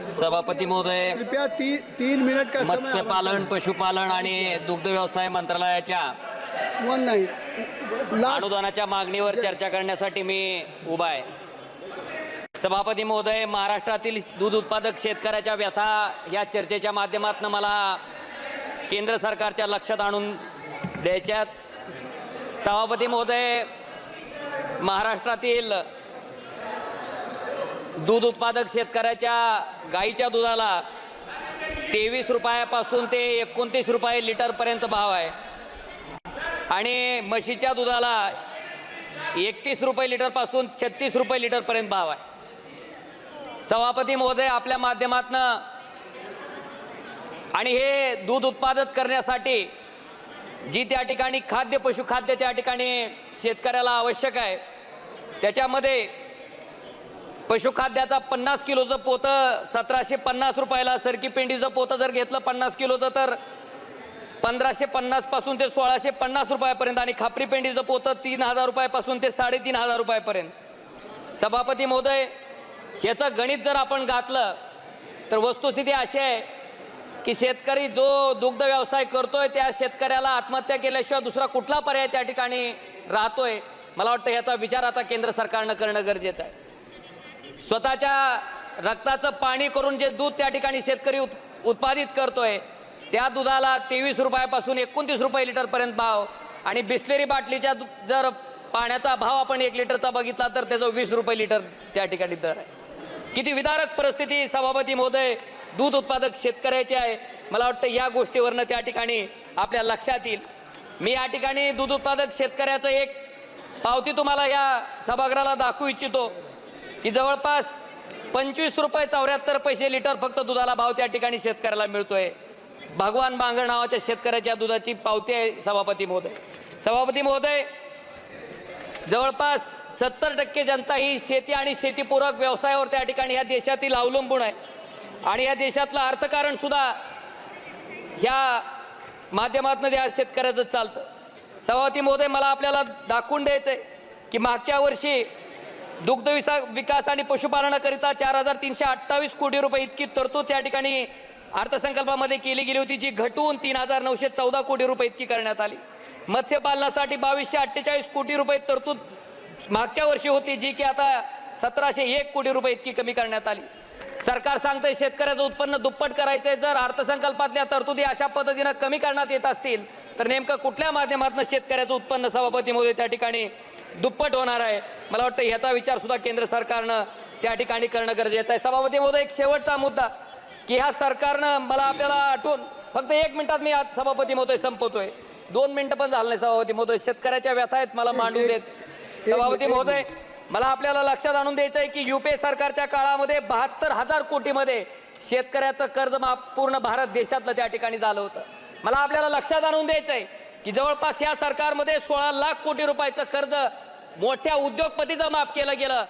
सभापती महोदय, कृपया 3 मिनट का समय मत्स्यपालन, पशुपालन आणि दुग्ध व्यवसाय मंत्रालयाच्या वन नाही लास्ट अनुदानाच्या मागणीवर चर्चा करण्यासाठी मी उभा आहे. सभापती महोदय, महाराष्ट्रातील दूध उत्पादक शेतकऱ्याच्या व्यथा या चर्चेच्या माध्यमातून मला केंद्र सरकारच्या लक्षात आणून द्यायच्यात. सभापती महोदय, महाराष्ट्रातील दूध उत्पादक शेतकऱ्याच्या गाईच्या दुधाला 23 रुपयापासून ते 29 रुपये लिटरपर्यंत भाव आहे आणि म्हशीच्या दुधाला 31 रुपये लिटरपासून 36 रुपये लिटरपर्यंत भाव आहे. सभापती महोदय, आपल्या माध्यमातून आणि हे दूध उत्पादन करण्यासाठी जी त्या ठिकाणी खाद्य पशुखाद्य त्या ठिकाणी शेतकऱ्याला आवश्यक आहे, त्याच्यामध्ये पशुखाद्याचा 50 किलोचं पोतं 1750 रुपयाला, सरकी पेंडीचं पोतं जर घेतलं 50 किलोचं तर 1550 पासून ते 1650 रुपयापर्यंत आणि खापरी पेंडीचं पोतं 3000 रुपयापासून ते 3500 रुपयापर्यंत. सभापती महोदय, ह्याचं गणित जर आपण घातलं तर वस्तुस्थिती अशी आहे की शेतकरी जो दुग्ध व्यवसाय करतोय त्या शेतकऱ्याला आत्महत्या केल्याशिवाय दुसरा कुठला पर्याय त्या ठिकाणी राहतोय. मला वाटतं ह्याचा विचार आता केंद्र सरकारनं करणं गरजेचं आहे. स्वतःच्या रक्ताचं पाणी करून जे दूध त्या ठिकाणी शेतकरी उत्पादित करतोय त्या दुधाला 23 रुपयापासून 29 रुपये लिटरपर्यंत भाव आणि बिस्लेरी बाटलीच्या जर पाण्याचा भाव आपण 1 लिटरचा बघितला तर त्याचा 20 रुपये लिटर त्या ठिकाणी दर आहे. किती विदारक परिस्थिती सभापती महोदय दूध उत्पादक शेतकऱ्याची आहे. मला वाटतं या गोष्टीवरनं त्या ठिकाणी आपल्या लक्षात येईल. मी या ठिकाणी दूध उत्पादक शेतकऱ्याचं एक पावती तुम्हाला या सभागृहाला दाखवू इच्छितो की जवळपास 25 रुपये 74 पैसे लिटर फक्त दुधाला भाव त्या ठिकाणी शेतकऱ्याला मिळतोय. भगवान बांगर नावाच्या शेतकऱ्याच्या दुधाची पावती आहे सभापती महोदय. सभापती महोदय, जवळपास 70% जनता ही शेती आणि शेतीपूरक व्यवसायावर त्या ठिकाणी या देशातील अवलंबून आहे आणि या देशातलं अर्थकारण सुद्धा ह्या माध्यमातून या शेतकऱ्याचं चालतं. सभापती महोदय, मला आपल्याला दाखवून द्यायचंय की मागच्या वर्षी दुग्ध विकास आणि पशुपालनाकरिता 4328 कोटी रुपये इतकी तरतूद त्या ठिकाणी अर्थसंकल्पामध्ये केली गेली होती, जी घटून 3914 कोटी रुपये इतकी करण्यात आली. मत्स्यपालनासाठी 2248 कोटी रुपये तरतूद मागच्या वर्षी होती, जी की आता 1701 कोटी रुपये इतकी कमी करण्यात आली. सरकार सांगतंय शेतकऱ्याचं उत्पन्न दुप्पट करायचंय. जर अर्थसंकल्पातल्या तरतुदी अशा पद्धतीनं कमी करण्यात येत असतील तर नेमकं कुठल्या माध्यमातून शेतकऱ्याचं उत्पन्न सभापती महोदय त्या ठिकाणी दुप्पट होणार आहे. मला वाटतं ह्याचा विचार सुद्धा केंद्र सरकारनं त्या ठिकाणी करणं गरजेचं आहे. सभापती महोदय, एक शेवटचा मुद्दा की ह्या सरकारनं मला आपल्याला आठवून फक्त 1 मिनिटात मी आज सभापती महोदय संपवतोय, 2 मिनिटं पण झालं नाही. सभापती महोदय, शेतकऱ्याच्या व्यथा आहेत, मला मांडून देत. सभापती महोदय, मला आपल्याला लक्षात आणून द्यायचं आहे की युपीए सरकारच्या काळामध्ये 72,000 कोटीमध्ये शेतकऱ्याचं कर्जमाफ पूर्ण भारत देशातलं त्या ठिकाणी झालं होतं. मला आपल्याला लक्षात आणून द्यायचं आहे की जवळपास या सरकारमध्ये 16 लाख कोटी रुपयाचं कर्ज मोठ्या उद्योगपतीचं माफ केलं गेलं